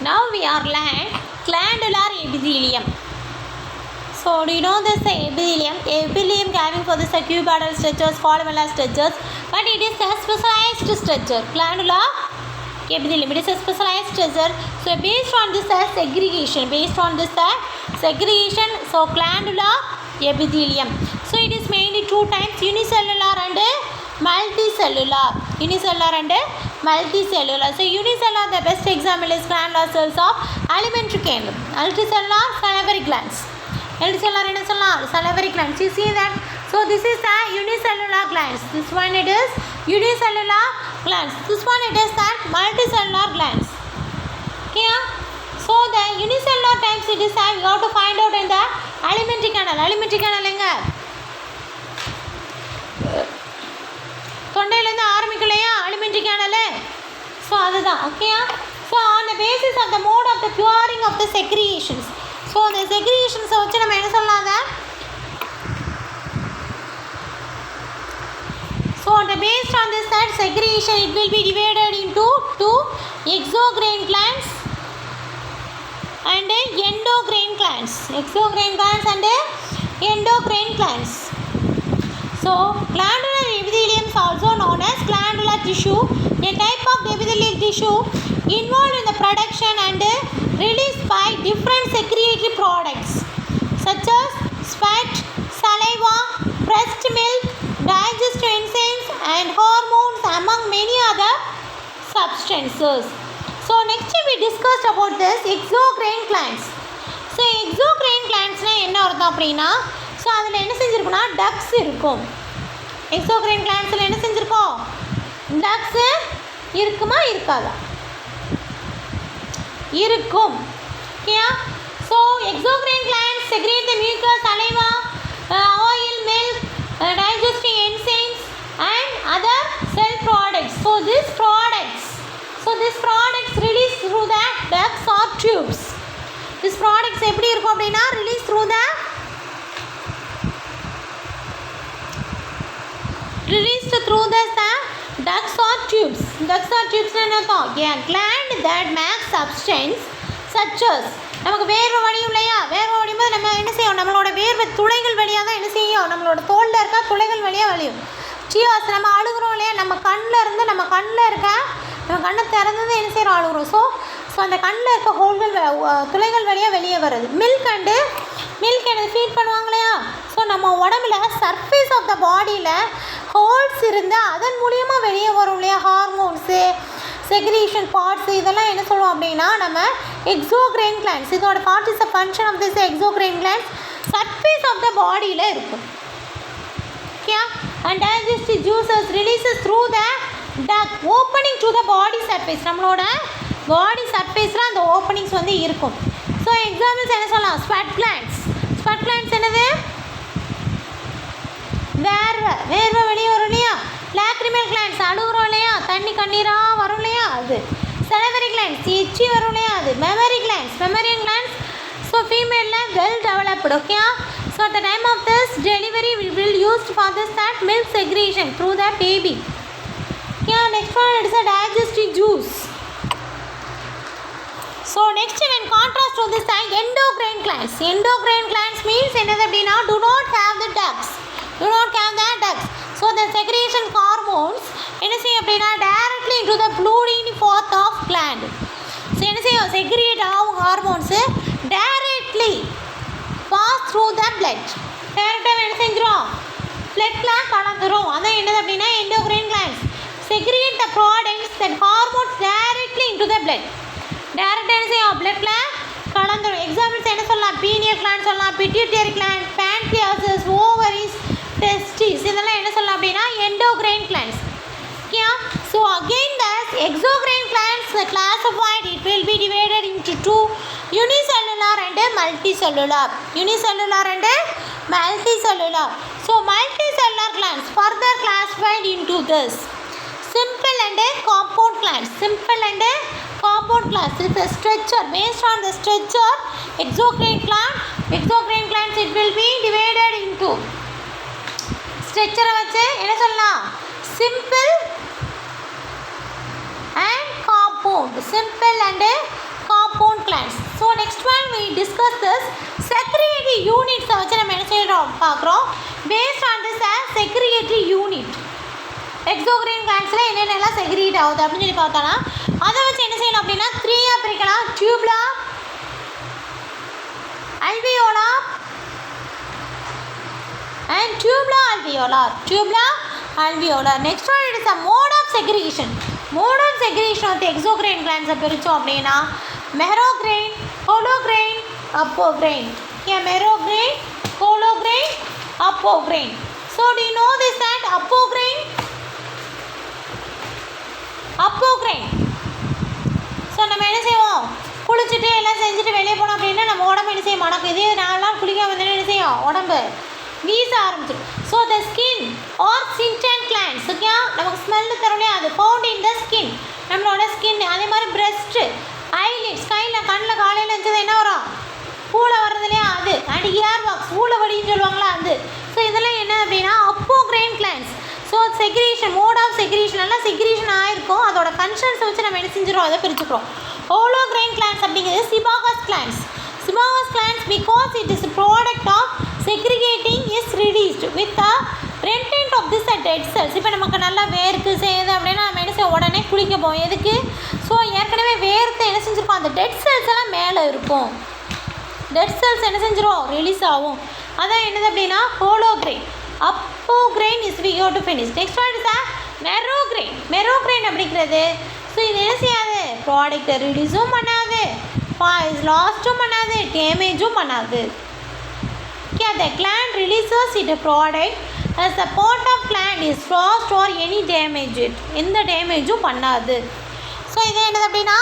Now we are learning glandular epithelium. So do you know this epithelium? Epithelium having for the cuboidal structures, columnar structures, but it is a specialized structure. Glandular epithelium, it is a specialized structure. So based on this segregation, so glandular epithelium. So it is mainly two types, unicellular and multicellular. So unicellular, the best example is glandular cells of alimentary canal. Multicellular, salivary glands. Salivary glands. You see that? So this is the unicellular glands. This one it is unicellular glands. This one it is that multicellular glands. Okay? So the unicellular types it is you have to find out in the alimentary canal. Alimentary canal enga தொண்டையிலேருந்து ஆரம்பிக்கலையா alimentary canal. So அதுதான். Okay? So on the basis of the mode of the curing of the secretions. So the secretions வச்சு நம்ம என்ன சொல்லலாம்? So based on this that segregation it will be divided into two exocrine glands and endocrine glands. Exocrine glands and endocrine glands. So glandular epithelium is also known as glandular tissue, a type of epithelial tissue involved in the production and released by different secretory products such as sweat, saliva, breast milk, digestive enzymes and hormones among many other substances. So next we discussed about this exocrine glands. So exocrine glands என்ன அர்த்தம் அப்படின்னா, so அதில் என்ன செஞ்சுருக்குன்னா Tux இருக்கும். Exocrine கிளான்ஸில் என்ன செஞ்சுருக்கோம்? Ducts இருக்குமா இருக்காதா? இருக்கும். Okay? So exocrine glands secrete the mucus, saliva, oil, milk, digestive enzymes and other cell products. So these products release through the ducts or tubes. These products எப்படி இருக்கும் அப்படின்னா release through the ducts or tubes. Ducts or tubes என்ன அர்த்தம்? A gland that makes substance such as நமக்கு வேர்வை வடியும் இல்லையா? வேர்வை வடியும் போது நம்ம என்ன செய்யும்? நம்மளோட வேர்வை துளைகள் வழியாக தான் என்ன செய்யும்? நம்மளோட தோலில் இருக்க துளைகள் வழியாக வலியும். சியாஸ் நம்ம அழுகிறோம் இல்லையா? நம்ம கண்ணில் இருக்க நம்ம கண்ணை திறந்தது என்ன செய்கிறோம்? அழுகிறோம். ஸோ அந்த கண்ணில் இருக்க ஹோல்கள் துளைகள் வழியாக வெளியே வருது. மில்க் எனக்கு ஃபீட் பண்ணுவாங்க இல்லையா? ஸோ நம்ம உடம்புல சர்ஃபேஸ் ஆஃப் த பாடியில் ஹோல்ஸ் இருந்தால் அதன் மூலியமாக வெளியே வரும் இல்லையா? ஹார்மோன்ஸு, செக்ரீஷன் பார்ட்ஸு, இதெல்லாம் என்ன சொல்லுவோம் அப்படின்னா நம்ம எக்ஸோக்ரைன் கிளான்ஸ். இதோட part is a function of this exocrine glands. Surface of the பாடியில் இருக்கும். Okay? And digestive juices releases through the duct opening to the body surface. நம்மளோட பாடி சர்ஃபேஸில் அந்த ஓப்பனிங்ஸ் வந்து இருக்கும். ஸோ எக்ஸாம்பிள்ஸ் என்ன சொல்லலாம்? Sweat glands. ஸ்வெட் கிளான்ஸ் என்னது? வேர்வை வெளியே வரும் இல்லையா? லாக்ரிமல் கிளான்ஸ் அழுகுறோம் இல்லையா? தண்ணி கண்ணீராக வரும் இல்லையா? அது. சலவரி கிளான்ஸ் எச்சி வரும் இல்லையா? அது. மெமரியன் கிளான்ஸ் ஸோ ஃபீமேலில் well developed. Okay? So at the time of this delivery will used for this that milk secretion through the baby. Okay? Next one it's a digestive juice. So next in contrast to this endocrine glands. Endocrine glands means என்னது அப்படின்னா do not have the ducts. So the secretion hormones என்ன செய்யும் அப்படின்னா directly into the blooding path of gland. So என்ன செய்யும்? secrete ஆகும் hormones directly pass through the blood. டேரெக்டாக என்ன செஞ்சிடும்? பிளட்டில் கலந்துரும். அதான் என்னது அப்படின்னா endocrine glands secrete the products that hormones directly into the blood. டேரெக்டாக என்ன செய்யும்? பிளட்டில் கலந்துடும். எக்ஸாம்பிள்ஸ் என்ன சொல்லலாம்? பீனியல் கிளாண்ட் சொல்லலாம், பிட்யூட்டரி கிளாண்ட், பேன்க்ரியாசஸ், ஓவரிஸ், டெஸ்டிஸ், இதெல்லாம் என்ன சொல்லலாம் அப்படின்னா endocrine glands. Okay? So again the exocrine glands classified it will be divided into two, unicellular and multicellular. So multicellular glands further classified into this simple and compound glands. It's a structure. Based on the structure, exocrine glands it will be divided into structure வச்சு என்ன சொல்லலாம்? simple and compound discuss this secretory units வச்சு நம்ம என்ன செய்கிறோம் பார்க்குறோம். based on this secretory unit exocrine கிளாண்ட்ஸில் என்னென்னலாம் செக்ரீட் ஆகுது அப்படின்னு சொல்லி பார்த்தோன்னா அதை வச்சு என்ன செய்யணும் அப்படின்னா 3 பிரிக்கலாம். டியூப்லா, alveolar and tubular alveolar. Tubular alveolar. Next one it is a mode of segregation. Mode of segregation of the exocrine glands பிரிச்சோம் அப்படின்னா merocrine, holocrine, apocrine. Yeah, merocrine, holocrine, apocrine. So do you know this that apocrine? Apocrine. So நம்ம என்ன செய்வோம், குளிச்சுட்டு எல்லாம் செஞ்சுட்டு வெளியே போனோம் அப்படின்னா நம்ம உடம்பு என்ன செய்யும், மணக்கும். இதே 4 நாள் குளிக்காம வந்து என்ன செய்யும், உடம்பு வீச ஆரம்பிச்சிடும். So the skin are certain glands okay நமக்கு ஸ்மெல்லு தரலையே அது ஃபவுண்ட் இன் த ஸ்கின், நம்மளோட ஸ்கின். அதே மாதிரி பிரெஸ்ட்டு, ஐலிட்ஸ், கையில் கண்ணில் காலையில் இருந்தது என்ன வரும், பூளை வர்றது இல்லையா அது, அண்ட் இயர் பாக்ஸ் பூளை வடின்னு சொல்லுவாங்களா அது. ஸோ இதெல்லாம் என்ன அப்படின்னா apocrine glands. So secretion, mode of secretion எல்லாம் செக்ரீஷன் ஆகிருக்கும், அதோட கன்சன்ஸை வச்சு நம்ம என்ன செஞ்சிடும், அதை பிரிச்சுக்கிறோம். ஹோலோக்ரைன் கிளாண்ட்ஸ் அப்படிங்கிறது சிபாகஸ் glands. Sebaceous glands because it is a product of segregating is released with the retention of this dead cells. இப்போ நமக்கு நல்லா வேர்க்கு செய்யுது அப்படின்னா நம்ம என்ன செய்ய உடனே குளிக்க போவோம். எதுக்கு? ஸோ ஏற்கனவே வேர்த்து என்ன செஞ்சுருக்கோம், அந்த டெட் செல்ஸ் எல்லாம் மேலே இருக்கும். டெட் செல்ஸ் என்ன செஞ்சிடும், ரிலீஸ் ஆகும். அதான் என்னது அப்படின்னா holocrine. Apocrine is we go to finish. Next one is merocrine. Merocrine அப்படிங்கிறது ஸோ இது என்ன செய்யாது, ப்ராடக்டை ரிலீஸும் பண்ணாது, லாஸ்ட்டும் பண்ணாது, டேமேஜும் பண்ணாது. Okay, the gland releases its product as the part of gland is lost or any damage it. எந்த டேமேஜும் பண்ணாது. ஸோ இது என்னது அப்படின்னா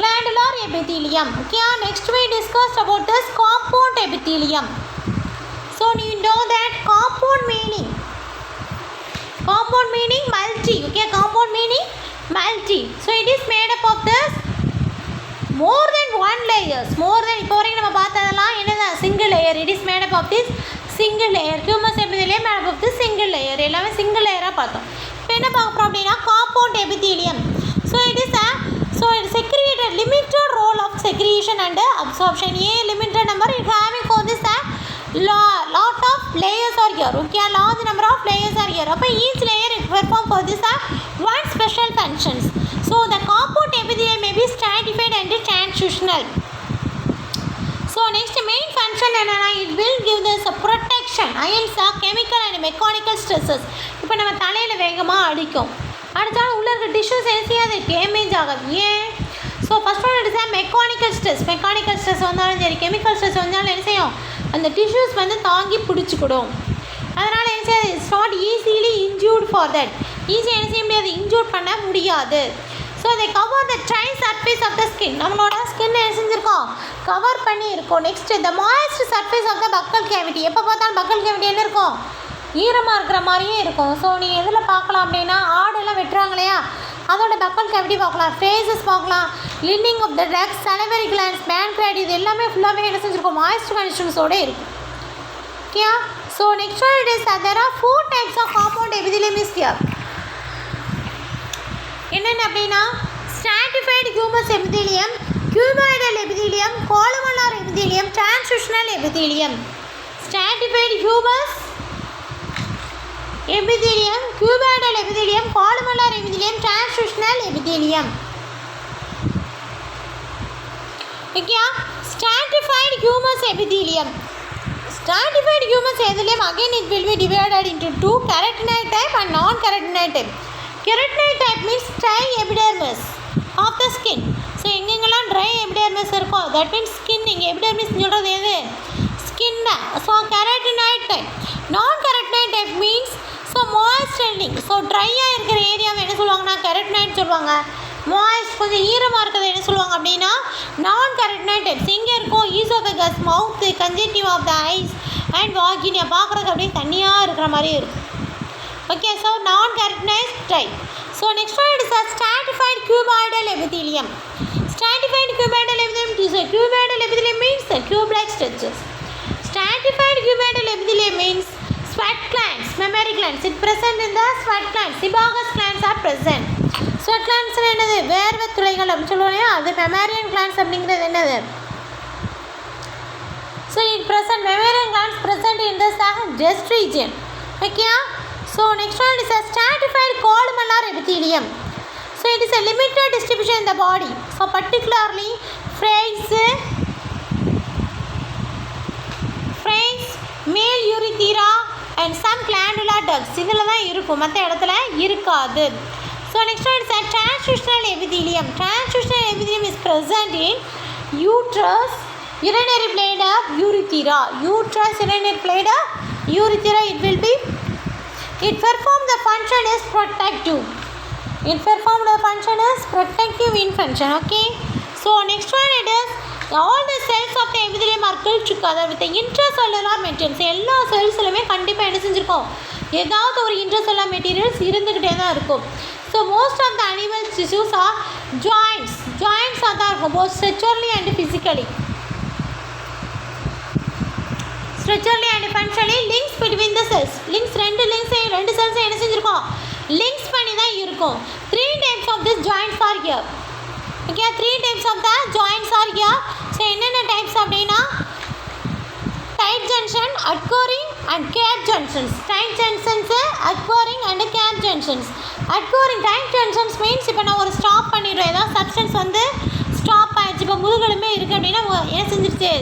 glandular epithelium. Okay, next we discussed about this compound epithelium. So you know that compound meaning multi. Okay, compound meaning multi. So it is made up of this more than one layers. More than இப்போ வரைக்கும் நம்ம பார்த்ததெல்லாம் என்னது, single layer. It is made up of this single layer. Humus epithelium made up of this single layer. எல்லாமே single லேயராக பார்த்தோம். இப்போ என்ன பார்க்குறோம் அப்படின்னா compound epithelium. So it is secreted limited role of secretion and absorption. A limited number it having for this lot of layers are here. Okay, large number of layers are here. அப்போ each layer it perform for this one special functions. So the compound epithelium may be stratified and transitional. So next main function என்னன்னா it will give this a protection against chemical and mechanical stresses. இப்போ நம்ம தலையில் வேகமாக அடிக்கும், அடித்தாலும் உள்ளே இருக்க tissues என்ன செய்யாது, டேமேஜ் ஆகாது. ஏன்? So first one it's mechanical stress. Mechanical stress வந்தாலும் சரி, கெமிக்கல் ஸ்ட்ரெஸ் வந்தாலும் என்ன செய்யும், அந்த டிஷ்யூஸ் வந்து தாங்கி பிடிச்சிக்கிடும். அதனால் என்ன செய்யாது, it's not easily injured for that. ஈஸியாக என்ன செய்ய முடியாது, இன்ஜூர்ட் பண்ண முடியாது. So they cover the dry surface of the skin. நம்மளோட ஸ்கின் என்ன செஞ்சுருக்கோம், கவர் பண்ணி இருக்கும். Next the moist surface of the buccal cavity. எப்போ பார்த்தாலும் பக்கல் கேவிட்டி என்ன இருக்கும், ஈரமாக இருக்கிற மாதிரியே இருக்கும். ஸோ நீ எதில் பார்க்கலாம் அப்படின்னா ஆடெல்லாம் வெட்டுறாங்க இல்லையா, அதோட பக்கல் கேவிட்டி பார்க்கலாம், ஃபேஸஸ் பார்க்கலாம், lining of the ducts, salivary glands, pancreas, இது எல்லாமே ஃபுல்லாகவே என்ன செஞ்சுருக்கோம், மாய்ஸ்ட் கண்டிஷன்ஸோடு இருக்கும். Okay, so next one it is there are 4 types of compound epithelium is here. என்னென்ன அப்படின்னா stratified humus epithelium, cuboidal epithelium, columnar epithelium, transitional epithelium. Stratified humus epithelium, cuboidal epithelium, columnar epithelium, transitional epithelium. Okay, stratified humus epithelium. Stratified humus epithelium again it will be divided into 2, keratinoid type and non-keratinoid type. Keratinoid type means dry epidermis of the skin. So எங்கெங்கெல்லாம் dry epidermis இருக்கோ that means skin. இங்கே epidermis சொல்கிறது எது, skin. So keratinoid type. Non-keratinoid type means so moist ending. So ட்ரையாக இருக்கிற ஏரியாவை என்ன சொல்லுவாங்கன்னா keratinoid சொல்லுவாங்க. மாய்ஸ்ட் கொஞ்சம் ஈரமாக இருக்கிறது என்ன சொல்லுவாங்க அப்படின்னா நான் keratinoid types. எங்கே இருக்கும், oesophagus, mouth, conjunctiva of the eyes and vagina. பார்க்குறதுக்கு அப்படியே தண்ணியாக இருக்கிற மாதிரி இருக்கும். Okay, so non-keratinoid type. So next one is a stratified cuboidal epithelium. Stratified cuboidal epithelium is a cuboidal epithelium means the cube-like structures. Stratified cuboidal epithelium means sweat glands, mammary glands. It present in the sweat glands. Sebaceous glands are present. So sweat glands என்னது? வேர்வை துளைகள் அப்படின்னு சொல்லுவாங்க. அது மெமேரியன் glands அப்படிங்கிறது என்னது? So it present mammalian glands present in the chest region. Okay. So next one is a stratified columnar epithelium. So it is a limited distribution in the body. So particularly phrase, male urethra and some glandular ducts. இதில் தான் இருக்கும், மற்ற இடத்துல இருக்காது. So next one is a transfusional epithelium. Transfusional epithelium is present in uterus, urinary bladder, urethra. Uterus, urinary bladder, urethra. It perform the function is protective. It perform the function is protective in function. Okay. So next one it is all the cells of the epithelium are built together with the intracellular materials. எல்லா செல்ஸ்லுமே கண்டிப்பாக என்ன செஞ்சுருக்கோம்? ஏதாவது ஒரு intracellular materials இருந்துக்கிட்டே தான் இருக்கும். So most of the animal tissues are joints. Joints தான் இருக்கும் both structurally and physically. Structurally and functionally links between the cells. Links ரெண்டு cells என்ன செஞ்சிருக்கோம்? links பண்ணி தான் இருக்கும். 3 types of these joints are here. Okay, 3 types of the joints are here. So என்னென்ன types அப்படின்னா tight junction, adcoring and cap junctions. Tight junctions, adcoring and cap junctions. Adcoring tight junctions means இப்போ நான் ஒரு stop பண்ணிடுறேன், ஏதாவது substance வந்து stop ஆகிடுச்சு. இப்போ முதுகெலும்பே இருக்குது அப்படின்னா என்ன செஞ்சிருச்சு?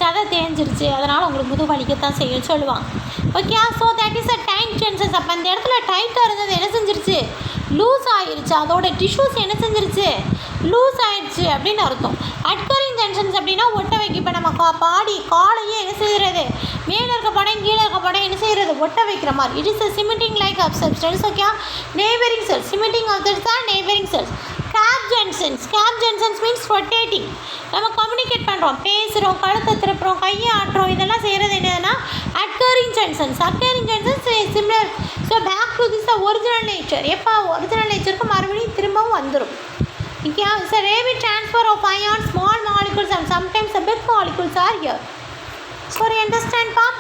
சதை தேஞ்சிருச்சு, அதனால் உங்களுக்கு முதுகு வலிக்கத்தான் செய்யும் சொல்லுவாங்க. Okay. So that is a tight junctions. அப்போ அந்த இடத்துல டைட்டாக இருந்தது என்ன செஞ்சிருச்சு? லூஸ் ஆகிருச்சு. அதோட டிஷ்யூஸ் என்ன செஞ்சிருச்சு? லூஸ் ஆகிடுச்சு அப்படின்னு அர்த்தம். அட்கரிங் ஜங்ஷன்ஸ் அப்படின்னா ஒட்ட வைக்க. இப்போ நம்ம பாடி காலையே என்ன செய்கிறது? மேலே இருக்க படம் கீழே இருக்க படம் என்ன செய்கிறது? ஒட்ட வைக்கிற மாதிரி. It is a cementing like of substance. Okay. Neighbouring cells. Cementing of that's are neighbouring cells. Gap junctions. Gap junctions means rotating. நம்ம கம்யூனிகேட் பண்ணுறோம், பேசுகிறோம், கழுத்தை திருப்புறோம், கையை ஆட்டுறோம், இதெல்லாம் செய்கிறது என்னதுன்னா adhering junctions. Adhering junctions similar. So back to this original nature. எப்போ ஒரிஜினல் நேச்சருக்கு மறுபடியும் திரும்பவும் வந்துடும். Okay, so rapid transfer of ions, small molecules and sometimes the big molecules are here. So you understand, Pop?